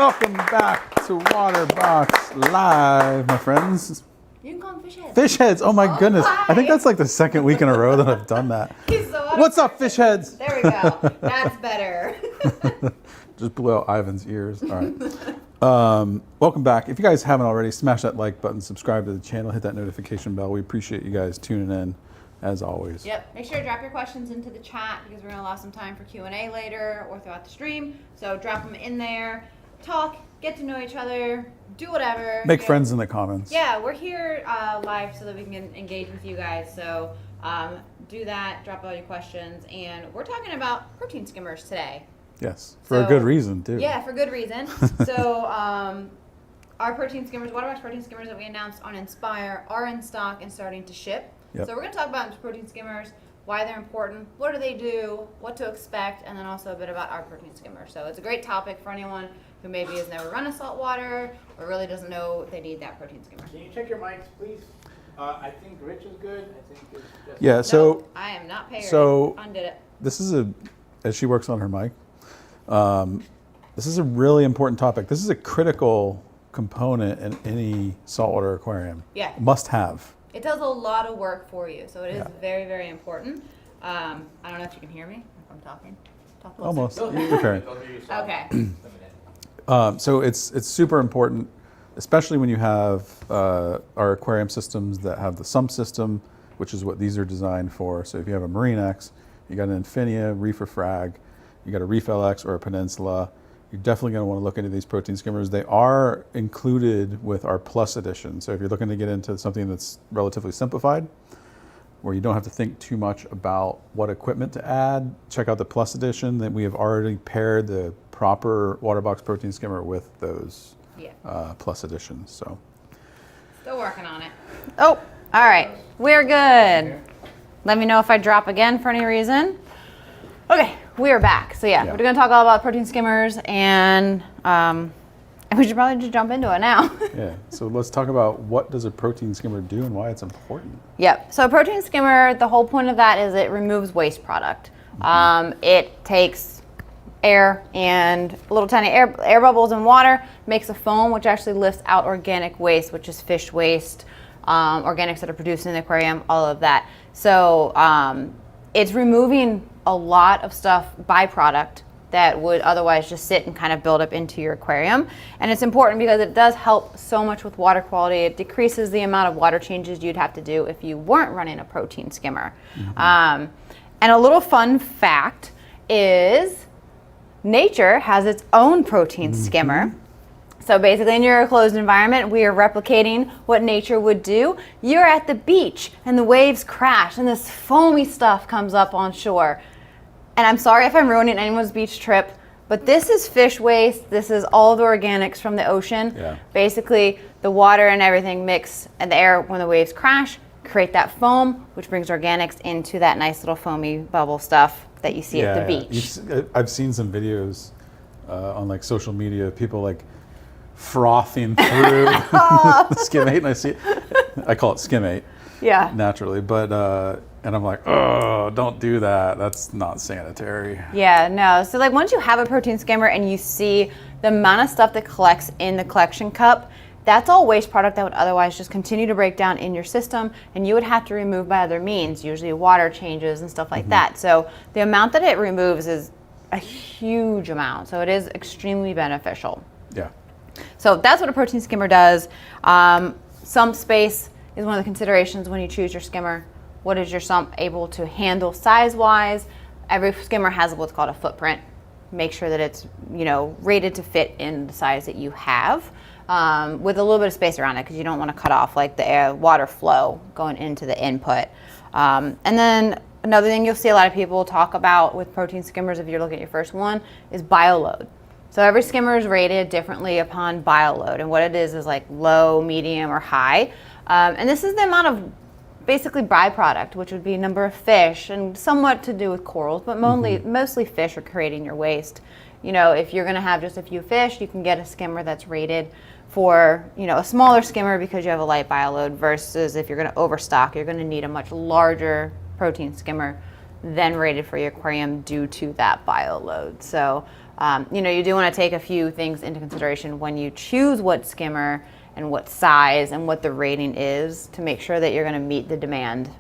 Welcome back to Waterbox Live, my friends. You can call them fish heads. Fish heads, oh my goodness. Hi. I think that's like the second week in a row that I've done that. What's up, fish heads? There we go. That's better. Just blew out Ivan's ears. All right. Welcome back. If you guys haven't already, smash that like button, subscribe to the channel, hit that notification bell. We appreciate you guys tuning in, as always. Yep. Make sure to drop your questions into the chat because we're going to allow some time for Q&A later or throughout the stream. So drop them in there. Talk, get to know each other, do whatever. Make friends in the comments. Yeah, we're here live so that we can engage with you guys. So do that, drop all your questions. And we're talking about protein skimmers today. Yes, for a good reason, too. Yeah, for good reason. So our protein skimmers, Waterbox protein skimmers that we announced on Inspire are in stock and starting to ship. Yep. So we're going to talk about protein skimmers, why they're important, what do they do, what to expect, and then also a bit about our protein skimmer. So it's a great topic for anyone who maybe has never run a saltwater or really doesn't know they need that protein skimmer. Can you check your mics, please? I think Rich is good. I think it's just... Yeah, so... Nope, I am not paired. So Undid it. this is as she works on her mic, this is a really important topic. This is a critical component in any saltwater aquarium. Yeah. Must have. It does a lot of work for you, so it is Yeah. very, very important. I don't know if you can hear me if I'm talking. Talk closer. Almost. Don't You're hear fair. don't hear yourself. Okay. So it's super important, especially when you have our aquarium systems that have the sump system, which is what these are designed for. So if you have a Marine X, you got an Infinia, Reefer Frag, you got a Reef LX or a Peninsula, you're definitely going to want to look into these protein skimmers. They are included with our Plus edition. So if you're looking to get into something that's relatively simplified, where you don't have to think too much about what equipment to add, check out the Plus edition. That we have already paired the proper Waterbox protein skimmer with those Plus editions. So Still working on it. Oh, all right. We're good. Let me know if I drop again for any reason. Okay, we are back. So yeah. We're going to talk all about protein skimmers, and we should probably just jump into it now. yeah, so let's talk about what does a protein skimmer do and why it's important. Yep. So a protein skimmer, the whole point of that is it removes waste product. It takes air and little tiny air bubbles and water, makes a foam, which actually lifts out organic waste, which is fish waste, organics that are produced in the aquarium, all of that. So it's removing a lot of stuff, byproduct, that would otherwise just sit and kind of build up into your aquarium. And it's important because it does help so much with water quality. It decreases the amount of water changes you'd have to do if you weren't running a protein skimmer. And a little fun fact is nature has its own protein skimmer. So basically in your closed environment, we are replicating what nature would do. You're at the beach and the waves crash and this foamy stuff comes up on shore. And I'm sorry if I'm ruining anyone's beach trip, but this is fish waste. This is all the organics from the ocean. Yeah. Basically, the water and everything mix and the air when the waves crash, create that foam, which brings organics into that nice little foamy bubble stuff that you see at the beach. I've seen some videos on like social media of people like frothing through the Skimmate, and I see it. I call it Skimmate. Yeah. Naturally, but and I'm like, oh, don't do that. That's not sanitary. Yeah, no. So like once you have a protein skimmer and you see the amount of stuff that collects in the collection cup, that's all waste product that would otherwise just continue to break down in your system, and you would have to remove by other means, usually water changes and stuff like that. So the amount that it removes is a huge amount. So it is extremely beneficial. Yeah. So that's what a protein skimmer does. Sump space is one of the considerations when you choose your skimmer. What is your sump able to handle size-wise? Every skimmer has what's called a footprint. Make sure that it's, rated to fit in the size that you have, with a little bit of space around it because you don't want to cut off like the water flow going into the input. And then another thing you'll see a lot of people talk about with protein skimmers, if you're looking at your first one, is bioload. So every skimmer is rated differently upon bioload, and what it is like low, medium, or high. And this is the amount of basically byproduct, which would be number of fish and somewhat to do with corals, but mostly fish are creating your waste. If you're going to have just a few fish, you can get a skimmer that's rated for a smaller skimmer because you have a light bioload, versus if you're going to overstock, you're going to need a much larger protein skimmer than rated for your aquarium due to that bioload. So You do want to take a few things into consideration when you choose what skimmer and what size and what the rating is to make sure that you're going to meet the demand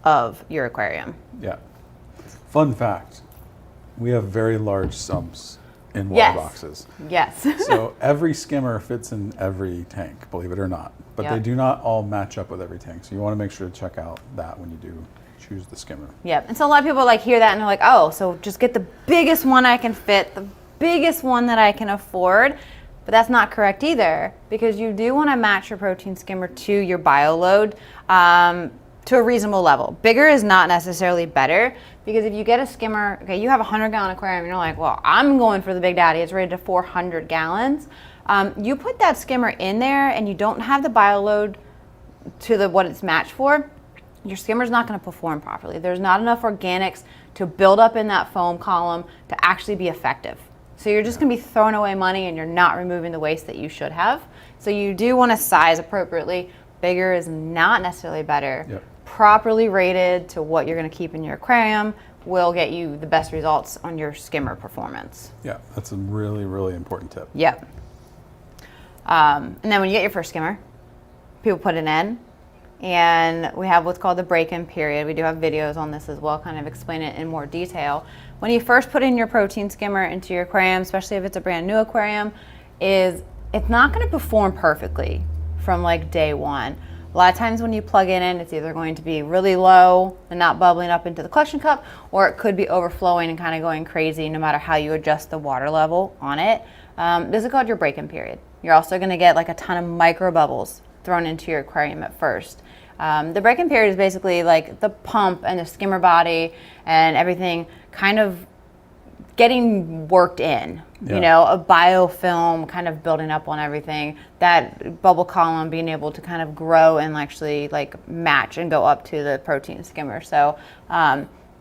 of your aquarium. Yeah. Fun fact, we have very large sumps in water Yes. boxes. Yes. So every skimmer fits in every tank, believe it or not. But they Yep. do not all match up with every tank. So you want to make sure to check out that when you do choose the skimmer. Yep. And so a lot of people hear that and they're like, oh, so just get the biggest one I can fit, the biggest one that I can afford. But that's not correct either, because you do want to match your protein skimmer to your bio load to a reasonable level. Bigger is not necessarily better, because if you get a skimmer, okay, you have a 100-gallon aquarium and you're like, well, I'm going for the Big Daddy, it's rated to 400 gallons. You put that skimmer in there and you don't have the bio load to what it's matched for, your skimmer's not going to perform properly. There's not enough organics to build up in that foam column to actually be effective. So you're just going to be throwing away money and you're not removing the waste that you should have. So you do want to size appropriately. Bigger is not necessarily better. Yep. Properly rated to what you're going to keep in your aquarium will get you the best results on your skimmer performance. Yeah, that's a really, really important tip. Yep. And then when you get your first skimmer, people put it in, and we have what's called the break-in period. We do have videos on this as well, kind of explain it in more detail. When you first put in your protein skimmer into your aquarium, especially if it's a brand new aquarium, it's not going to perform perfectly from day one. A lot of times when you plug it in, it's either going to be really low and not bubbling up into the collection cup, or it could be overflowing and kind of going crazy no matter how you adjust the water level on it. This is called your break-in period. You're also going to get a ton of micro bubbles thrown into your aquarium at first. The break-in period is basically the pump and the skimmer body and everything kind of getting worked in. Yeah. A biofilm kind of building up on everything, that bubble column being able to kind of grow and actually match and go up to the protein skimmer. So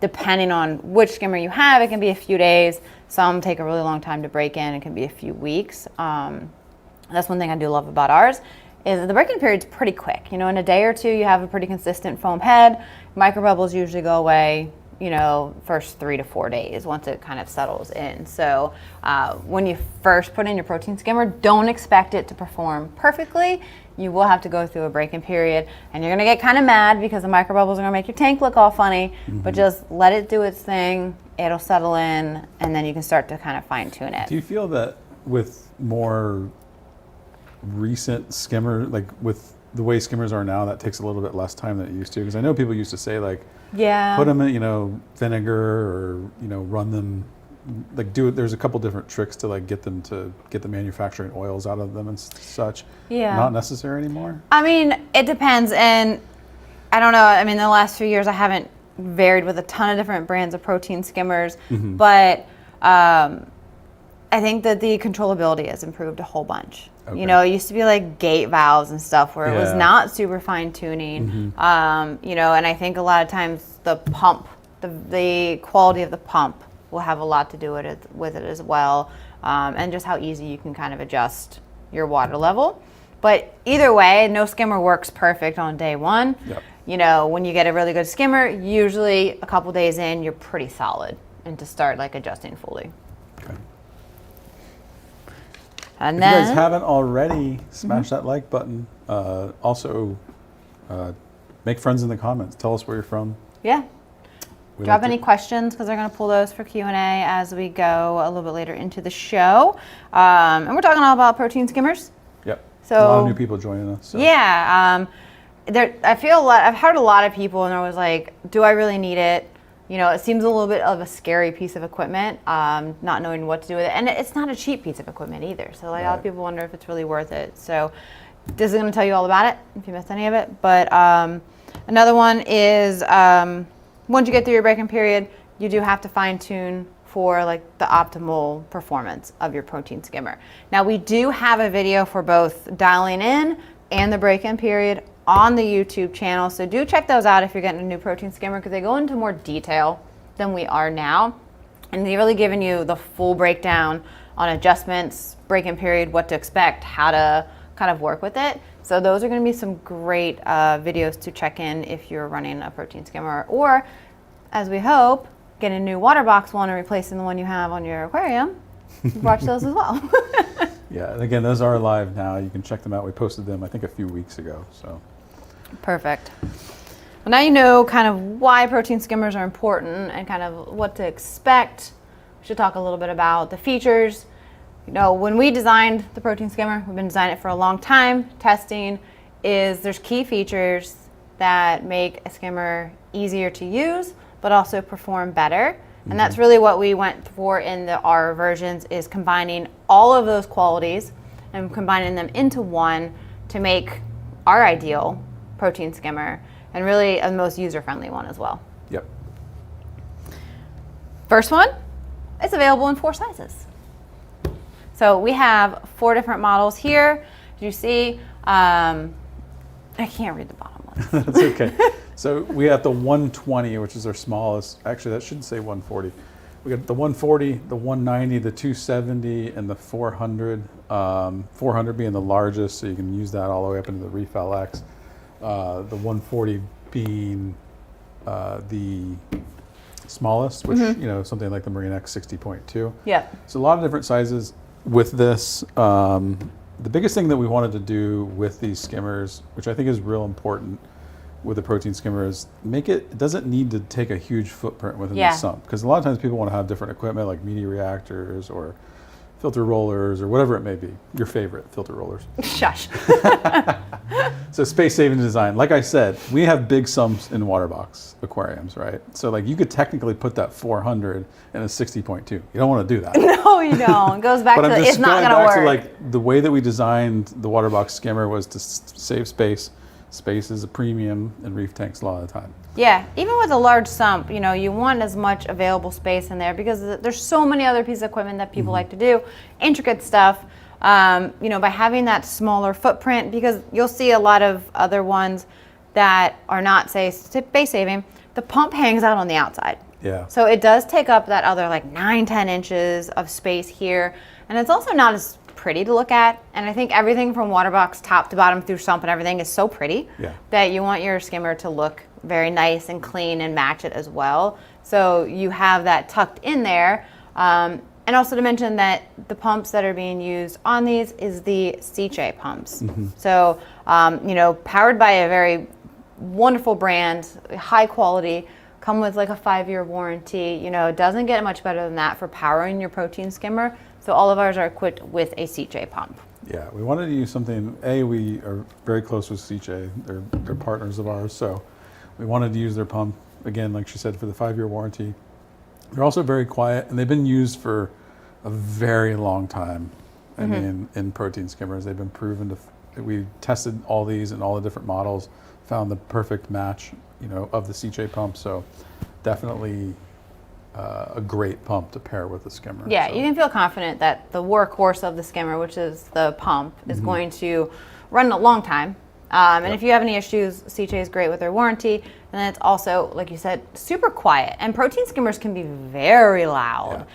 depending on which skimmer you have, it can be a few days. Some take a really long time to break in. It can be a few weeks. That's one thing I do love about ours, is the break-in period's pretty quick. In a day or two, you have a pretty consistent foam head. Microbubbles usually go away, first 3 to 4 days once it kind of settles in. So when you first put in your protein skimmer, don't expect it to perform perfectly. You will have to go through a break-in period, and you're gonna get kind of mad because the microbubbles are gonna make your tank look all funny, but just let it do its thing. It'll settle in, and then you can start to kind of fine-tune it. Do you feel that with more recent skimmer, with the way skimmers are now, that takes a little bit less time than it used to? Because I know people used to say Yeah. put them in vinegar, or run them, there's a couple different tricks to get them to get the manufacturing oils out of them and such. Yeah. Not necessary anymore? I mean, it depends, and I don't know. I mean, the last few years I haven't varied with a ton of different brands of protein skimmers, but I think that the controllability has improved a whole bunch. Okay. It used to be gate valves and stuff where it was Yeah. not super fine tuning. And I think a lot of times the pump, the quality of the pump will have a lot to do with it as well, and just how easy you can kind of adjust your water level. But either way, no skimmer works perfect on day one. Yep. When you get a really good skimmer, usually a couple days in, you're pretty solid and to start adjusting fully. Okay. And If then, you guys haven't already, smash that like button. Also, make friends in the comments. Tell us where you're from. yeah, We drop like to- any questions, because they're going to pull those for Q&A as we go a little bit later into the show. And we're talking all about protein skimmers. Yep. So, a lot of new people joining us. So. Yeah, I've heard a lot of people, and they're always like, do I really need it? It seems a little bit of a scary piece of equipment, not knowing what to do with it. And it's not a cheap piece of equipment either. So a lot of people wonder if it's really worth it. So this is going to tell you all about it if you missed any of it. But another one is once you get through your break-in period, you do have to fine-tune for the optimal performance of your protein skimmer. Now, we do have a video for both dialing in and the break-in period on the YouTube channel, so do check those out if you're getting a new protein skimmer, because they go into more detail than we are now, and they're really giving you the full breakdown on adjustments, break-in period, what to expect, how to kind of work with it. So those are going to be some great videos to check in if you're running a protein skimmer, or as we hope, get a new Waterbox one and replacing the one you have on your aquarium. watch those as well. Yeah, and again, those are live now. You can check them out. We posted them, I think, a few weeks ago. So Perfect. Well, now you know kind of why protein skimmers are important and kind of what to expect. We should talk a little bit about the features. You know, when we designed the protein skimmer, we've been designing it for a long time. Testing is there's key features that make a skimmer easier to use, but also perform better. And that's really what we went for in our versions, is combining all of those qualities and combining them into one to make our ideal protein skimmer, and really the most user-friendly one as well. yep. First one, it's available in 4 sizes. So we have 4 different models here. As you see, I can't read the bottom one. That's okay. So we have the 120, which is our smallest. Actually, that should say 140. We got the 140, the 190, the 270, and the 400. 400 being the largest, so you can use that all the way up into the Reef LX. The 140 being the smallest, which you know, something like the Marine X 60.2. Yep. So a lot of different sizes with this. The biggest thing that we wanted to do with these skimmers, which I think is real important with the protein skimmer, is make it doesn't need to take a huge footprint within the sump. Because a lot of times people want to have different equipment like media reactors or filter rollers or whatever it may be. Your favorite filter rollers. Shush. So space saving design. Like I said, we have big sumps in Waterbox Aquariums, right? So like you could technically put that 400 in a 60.2. You don't want to do that. No, you don't. It goes back But to I'm just it's not going going to back work. to like the way that we designed the Waterbox skimmer was to save space. Space is a premium in reef tanks a lot of the time. Yeah, even with a large sump, you know, you want as much available space in there because there's so many other pieces of equipment that people like to do, intricate stuff. You know, by having that smaller footprint, because you'll see a lot of other ones that are not, say, space saving, the pump hangs out on the outside. Yeah. So it does take up that other like 9-10 inches of space here. And it's also not as pretty to look at. And I think everything from Waterbox top to bottom through sump and everything is so pretty that you want your skimmer to look very nice and clean and match it as well. So you have that tucked in there. And also to mention that the pumps that are being used on these is the Seache pumps. So, you know, powered by a very wonderful brand, high quality, come with like a 5-year warranty. You know, it doesn't get much better than that for powering your protein skimmer. So all of ours are equipped with a Seache pump. Yeah, we wanted to use something. We are very close with Seache. They're partners of ours, so we wanted to use their pump, again, like she said, for the 5-year warranty. They're also very quiet, and they've been used for a very long time. I mean, in protein skimmers, they've been proven to. We tested all these and all the different models, found the perfect match, you know, of the Seache pump. So definitely a great pump to pair with the skimmer. Yeah, so. you can feel confident that the workhorse of the skimmer, which is the pump, is going to run a long time. And if you have any issues, Seache is great with their warranty. And then it's also, like you said, super quiet. And protein skimmers can be very loud.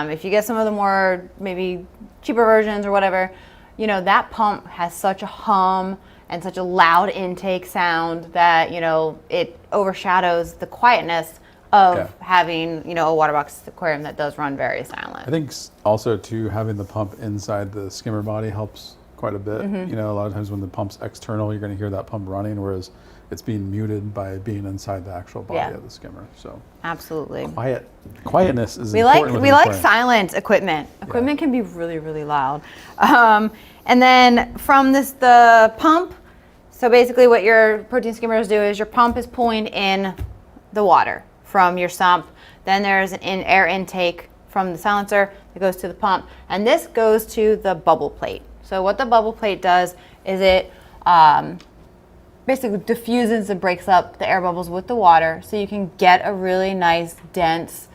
If you get some of the more maybe cheaper versions or whatever, you know, that pump has such a hum and such a loud intake sound that, you know, it overshadows the quietness of having, you know, a Waterbox aquarium that does run very silent. I think also too, having the pump inside the skimmer body helps quite a bit. You know, a lot of times when the pump's external, you're going to hear that pump running, whereas it's being muted by being inside the actual body of the skimmer. So absolutely, quietness is we important. We like silent equipment. Equipment can be really, really loud. And then from the pump. So basically, what your protein skimmers do is your pump is pulling in the water from your sump. Then there's an air intake from the silencer that goes to the pump, and this goes to the bubble plate. So what the bubble plate does is it basically diffuses and breaks up the air bubbles with the water, so you can get a really nice dense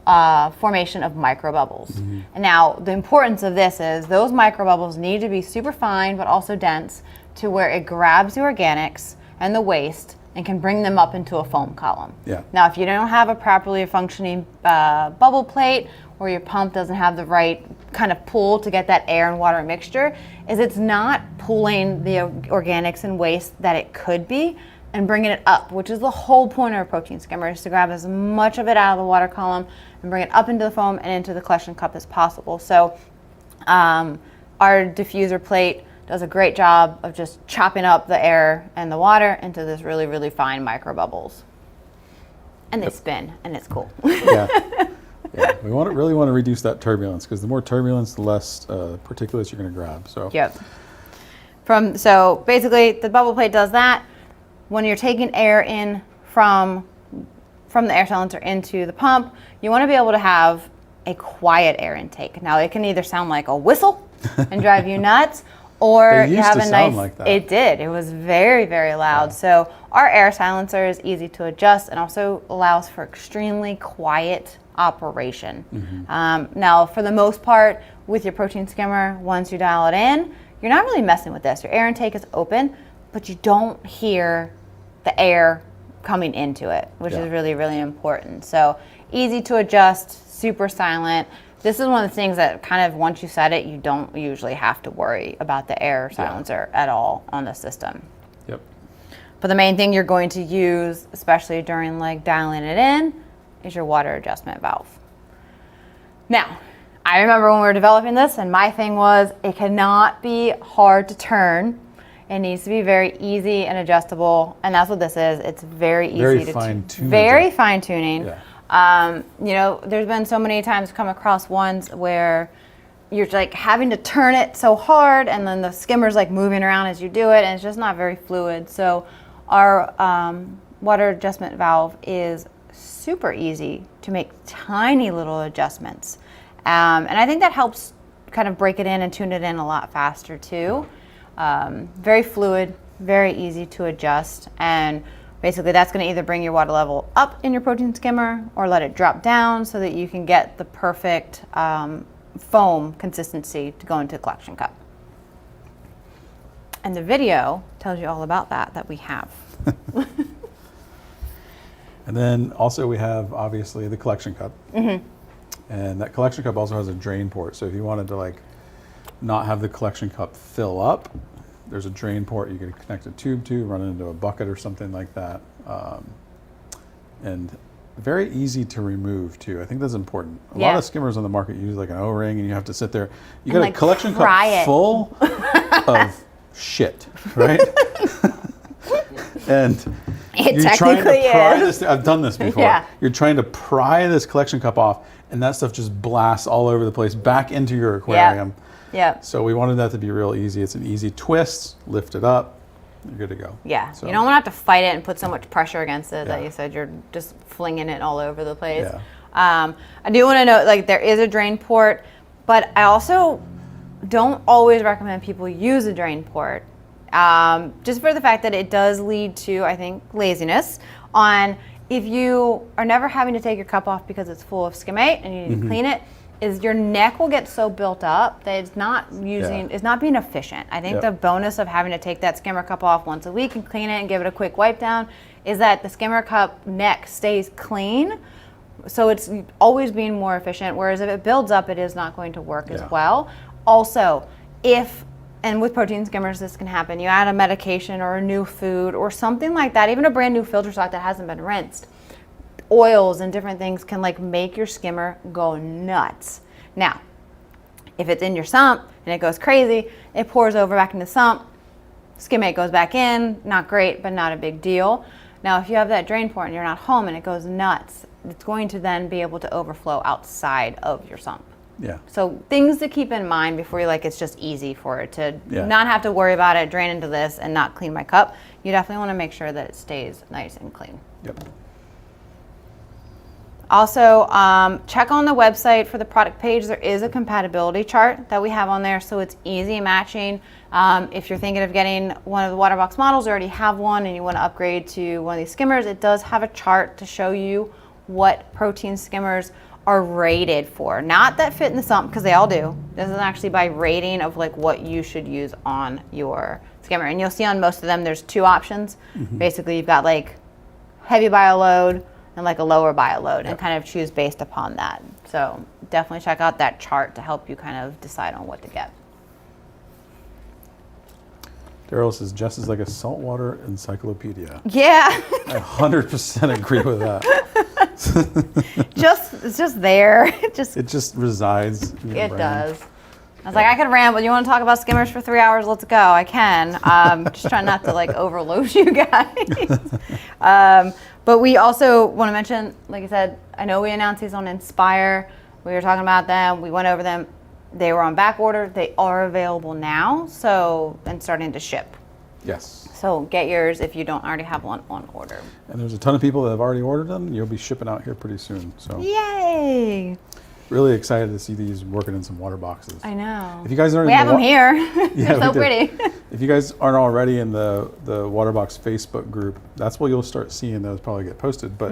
formation of micro bubbles. And now the importance of this is those micro bubbles need to be super fine but also dense to where it grabs the organics and the waste and can bring them up into a foam column. Now, if you don't have a properly functioning bubble plate, or your pump doesn't have the right kind of pull to get that air and water mixture, is it's not pulling the organics and waste that it could be and bringing it up, which is the whole point of a protein skimmer, is to grab as much of it out of the water column and bring it up into the foam and into the collection cup as possible. So our diffuser plate does a great job of just chopping up the air and the water into this really, really fine micro bubbles. And they spin, and it's cool. Yeah. Yeah. We really want to reduce that turbulence, because the more turbulence, the less particulates you're going to grab. So. Yep. So basically, the bubble plate does that. When you're taking air in from the air silencer into the pump, you want to be able to have a quiet air intake. Now, it can either sound like a whistle and drive you nuts, or you have a nice. Like that. It did. It was very, very loud. Yeah. So our air silencer is easy to adjust and also allows for extremely quiet operation. Mm-hmm. Now, for the most part, with your protein skimmer, once you dial it in, you're not really messing with this. Your air intake is open, but you don't hear the air coming into it, which is really, really important. So easy to adjust, super silent. This is one of the things that kind of, once you set it, you don't usually have to worry about the air silencer at all on the system. Yep. But the main thing you're going to use, especially during like dialing it in, is your water adjustment valve. Now, I remember when we were developing this, and my thing was it cannot be hard to turn. It needs to be very easy and adjustable, and that's what this is. It's very easy very fine tuning. Yeah. You know, there's been so many times come across ones where you're like having to turn it so hard, and then the skimmer's like moving around as you do it, and it's just not very fluid. So our water adjustment valve is super easy to make tiny little adjustments. And I think that helps kind of break it in and tune it in a lot faster too. Very fluid, very easy to adjust, and basically that's going to either bring your water level up in your protein skimmer or let it drop down so that you can get the perfect foam consistency to go into the collection cup. And the video tells you all about that we have. And then also we have obviously the collection cup. Mm-hmm. And that collection cup also has a drain port. So if you wanted to like not have the collection cup fill up, there's a drain port you can connect a tube to, run it into a bucket or something like that. And very easy to remove too. I think that's important. A lot of skimmers on the market use like an O-ring, and you have to sit there. You got like a collection cup full of shit, right? And you're trying to pry this. I've done this before. Yeah. You're trying to pry this collection cup off, and that stuff just blasts all over the place back into your aquarium. Yeah. So we wanted that to be real easy. It's an easy twist. Lift it up. You're good to go. Yeah. So. You don't want to have to fight it and put so much pressure against it that you said you're just flinging it all over the place. Yeah. I do want to note, like, there is a drain port, but I also don't always recommend people use a drain port. Just for the fact that it does lead to, I think, laziness on if you are never having to take your cup off because it's full of skimmate and you need to clean it, is your neck will get so built up that it's not being efficient. I think the bonus of having to take that skimmer cup off once a week and clean it and give it a quick wipe down is that the skimmer cup neck stays clean. So it's always being more efficient, whereas if it builds up, it is not going to work as well. Also, and with protein skimmers, this can happen. You add a medication or a new food or something like that, even a brand new filter stock that hasn't been rinsed. Oils and different things can like make your skimmer go nuts. Now, if it's in your sump and it goes crazy, it pours over back in the sump, skimmate goes back in, not great, but not a big deal. Now, if you have that drain port and you're not home and it goes nuts, it's going to then be able to overflow outside of your sump. Yeah. So things to keep in mind before you it's just easy for it to not have to worry about it, drain into this and not clean my cup. You definitely want to make sure that it stays nice and clean. Yep. Also, check on the website for the product page. There is a compatibility chart that we have on there, so it's easy matching. If you're thinking of getting one of the Waterbox models, you already have one and you want to upgrade to one of these skimmers, it does have a chart to show you what protein skimmers are rated for. Not that fit in the sump, because they all do. This is actually by rating of what you should use on your skimmer. And you'll see on most of them there's two options. Basically, you've got heavy bioload and a lower bioload, and kind of choose based upon that. So definitely check out that chart to help you kind of decide on what to get. Daryl says Jess is like a saltwater encyclopedia. Yeah. I 100% agree with that. It's just there. It just resides in your It brain. does. I was like, I could ramble. You want to talk about skimmers for 3 hours? Let's go. I can. Just trying not to like overload you guys. But we also want to mention, like I said, I know we announced these on Inspire. We were talking about them. We went over them. They were on back order. They are available now, and starting to ship. Yes. So get yours if you don't already have one on order. And there's a ton of people that have already ordered them. You'll be shipping out here pretty soon. So Yay! really excited to see these working in some water boxes. I know. If you guys aren't We in have the them here. Yeah, They're so we do. pretty. If you guys aren't already in the Waterbox Facebook group, that's where you'll start seeing those probably get posted. But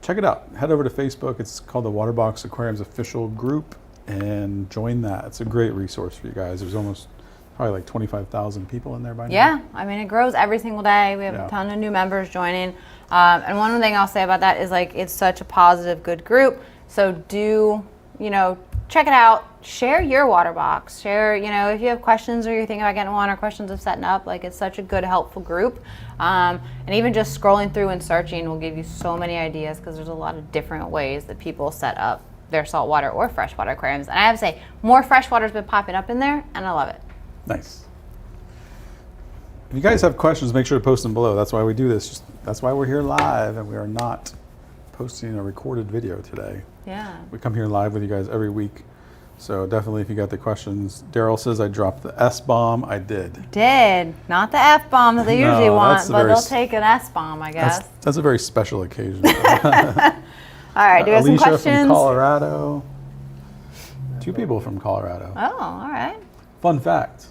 check it out. Head over to Facebook. It's called the Waterbox Aquariums official group, and join that. It's a great resource for you guys. There's probably like 25,000 people in there by now. Yeah, I mean, it grows every single day. We have Yeah. a ton of new members joining. And one thing I'll say about that is like, it's such a positive, good group. So do, check it out. Share your water box. Share, if you have questions or you're thinking about getting one or questions of setting up, like it's such a good, helpful group. And even just scrolling through and searching will give you so many ideas because there's a lot of different ways that people set up their saltwater or freshwater aquariums. And I have to say, more freshwater's been popping up in there, and I love it. Nice. If you guys have questions, make sure to post them below. That's why we do this. That's why we're here live, and we are not posting a recorded video today. Yeah. We come here live with you guys every week. So definitely, if you got the questions. Daryl says I dropped the S-bomb. I did. Did. Not the F-bomb that they No, usually want, that's a but very they'll take an S-bomb, I guess. That's a very special occasion. All right, do we have some Alicia questions? from Colorado. 2 people from Colorado. Oh, all right. Fun fact,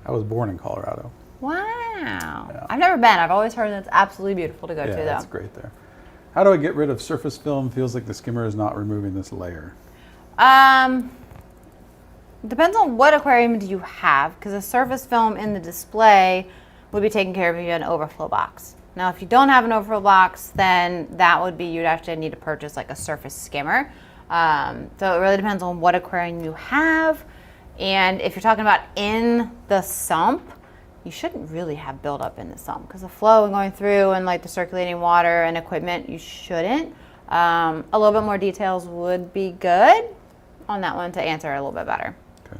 I was born in Colorado. Wow. Yeah. I've never been. I've always heard that's absolutely beautiful to go to, though. That's great there. How do I get rid of surface film? Feels like the skimmer is not removing this layer. Depends on what aquarium do you have, because the surface film in the display would be taken care of if you had an overflow box. Now, if you don't have an overflow box, then that would be, you'd actually need to purchase like a surface skimmer. So it really depends on what aquarium you have. And if you're talking about in the sump, you shouldn't really have buildup in the sump because the flow and going through and like the circulating water and equipment, you shouldn't. A little bit more details would be good on that one to answer it a little bit better. Okay.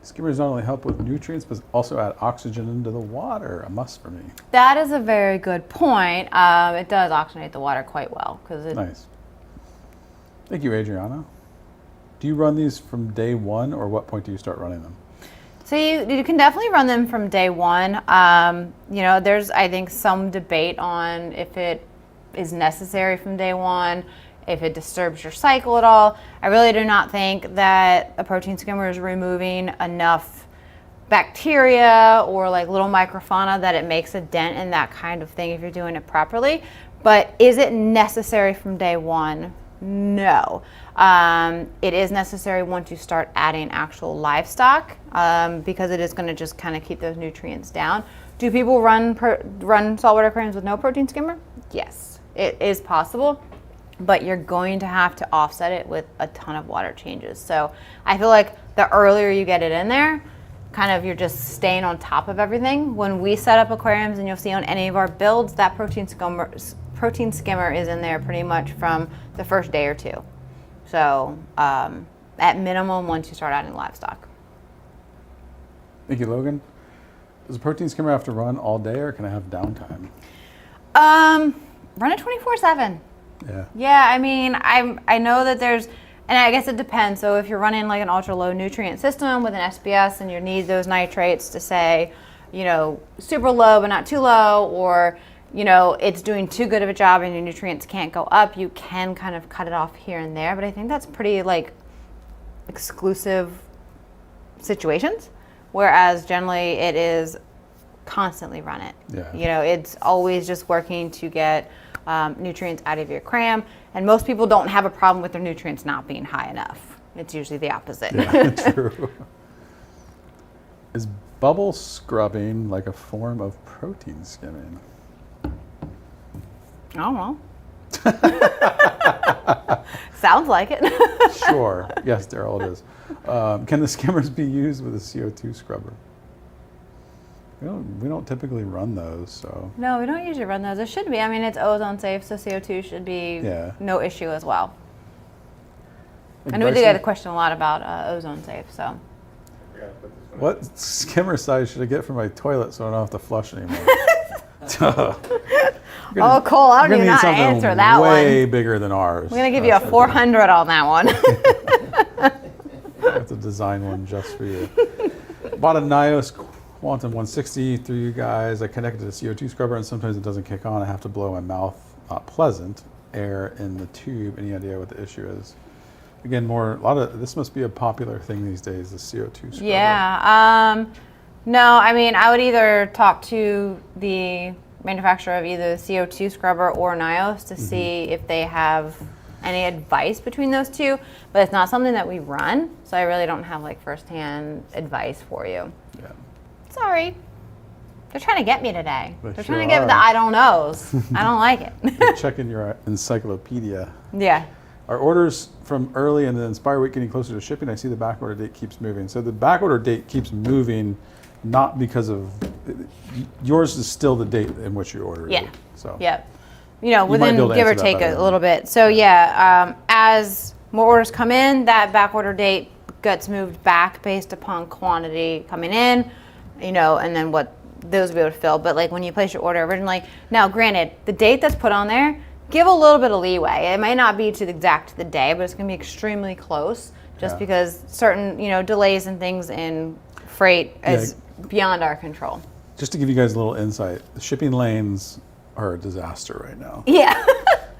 Skimmers not only help with nutrients, but also add oxygen into the water. A must for me. That is a very good point. It does oxygenate the water quite well because it. Nice. Thank you, Adriana. Do you run these from day one, or what point do you start running them? So you can definitely run them from day one. There's, I think, some debate on if it is necessary from day one, if it disturbs your cycle at all. I really do not think that a protein skimmer is removing enough bacteria or like little microfauna that it makes a dent in that kind of thing if you're doing it properly. But is it necessary from day one? No. It is necessary once you start adding actual livestock because it is going to just kind of keep those nutrients down. Do people run saltwater aquariums with no protein skimmer? Yes, it is possible, but you're going to have to offset it with a ton of water changes. So I feel like the earlier you get it in there, kind of you're just staying on top of everything. When we set up aquariums, and you'll see on any of our builds, that protein skimmer is in there pretty much from the first day or two. So at minimum, once you start adding livestock. Thank you, Logan. Does a protein skimmer have to run all day, or can I have downtime? Run it 24/7. Yeah. Yeah, I mean, I know that there's, and I guess it depends. So if you're running like an ultra low nutrient system with an SBS and you need those nitrates to say, super low but not too low, or it's doing too good of a job and your nutrients can't go up, you can kind of cut it off here and there. But I think that's pretty like exclusive situations, whereas generally it is constantly run it. Yeah. It's always just working to get nutrients out of your aquarium, and most people don't have a problem with their nutrients not being high enough. It's usually the opposite. Yeah, true. Is bubble scrubbing like a form of protein skimming? I don't know. Sounds like it. Sure. Yes, Daryl, it is. Can the skimmers be used with a CO2 scrubber? We don't typically run those, so. No, we don't usually run those. It should be. I mean, it's ozone safe, so CO2 should be no issue as well. And we do get a question a lot about ozone safe, so. What skimmer size should I get for my toilet so I don't have to flush anymore? Oh, Cole, I don't even know how to answer that one. Way bigger than ours. We're going to give you a 400 on that one. I have to design one just for you. Bought a Nios Quantum 160 through you guys. I connected to the CO2 scrubber and sometimes it doesn't kick on. I have to blow my mouth, not pleasant, air in the tube. Any idea what the issue is? Again, this must be a popular thing these days, the CO2 scrubber. Yeah. No, I mean, I would either talk to the manufacturer of either the CO2 scrubber or Nios to see if they have any advice between those two, but it's not something that we run, so I really don't have like firsthand advice for you. Yeah. Sorry. They're trying to get me today. They're sure trying to get are. the I don't knows. I don't like it. You're checking your encyclopedia. Yeah. Our orders from early and the Inspire Week getting closer to shipping, I see the back order date keeps moving. So the back order date keeps moving not because of, yours is still the date in which you ordered it. So. Yep. You know, You might be able within to give or answer that take better a little bit. So yeah, as more orders come in, that back order date gets moved back based upon quantity coming in, you know, and then what those will be able to fill. But like when you place your order originally, now granted, the date that's put on there, give a little bit of leeway. It may not be to the exact the day, but it's going to be extremely close just because certain, you know, delays and things in freight is beyond our control. Just to give you guys a little insight, the shipping lanes are a disaster right now. Yeah.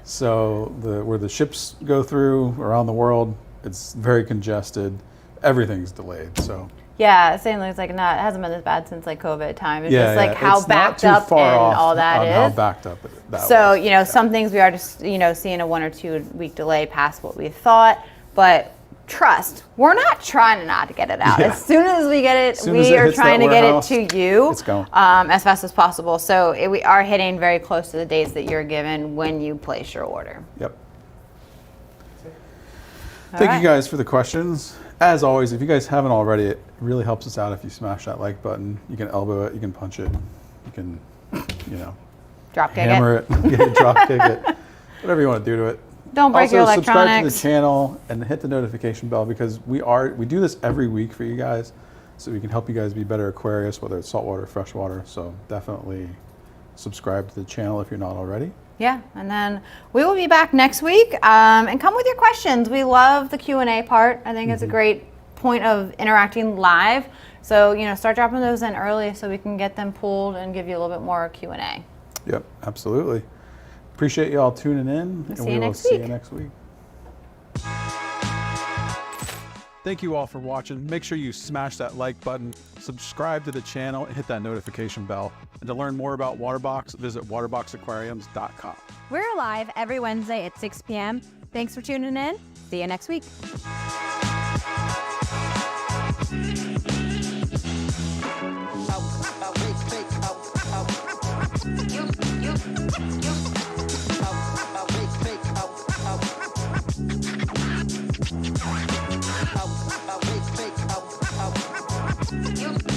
So where the ships go through around the world, it's very congested. Everything's delayed. So Yeah, same thing. It's like it hasn't been this bad since like COVID time. It's just like it's how not backed too up far and off all that on is. how backed up that So, was. you know, some things we are just, you know, seeing a 1 or 2 week delay past what we thought, but trust, we're not trying to not get it out. Yeah. As soon as we get it, Soon as we it are hits trying that to get it warehouse, to you it's going. as fast as possible. So we are hitting very close to the dates that you're given when you place your order. Yep. All Thank right. you guys for the questions. As always, if you guys haven't already, it really helps us out if you smash that like button. You can elbow it, you can punch it, you can, you know, Drop kick hammer it, drop kick it, whatever you want to do to it. Don't break your Also, subscribe to the electronics. channel and hit the notification bell because we do this every week for you guys, so we can help you guys be better aquarists, whether it's saltwater or freshwater. So definitely subscribe to the channel if you're not already. Yeah, and then we will be back next week and come with your questions. We love the Q&A part. I think it's a great point of interacting live. So, you know, start dropping those in early so we can get them pulled and give you a little bit more Q&A. Yep, absolutely. Appreciate you all tuning in, and see we you will next see you week. next week. Thank you all for watching. Make sure you smash that like button, subscribe to the channel, and hit that notification bell. And to learn more about Waterbox, visit waterboxaquariums.com. We're live every Wednesday at 6 p.m. Thanks for tuning in. See you next week. You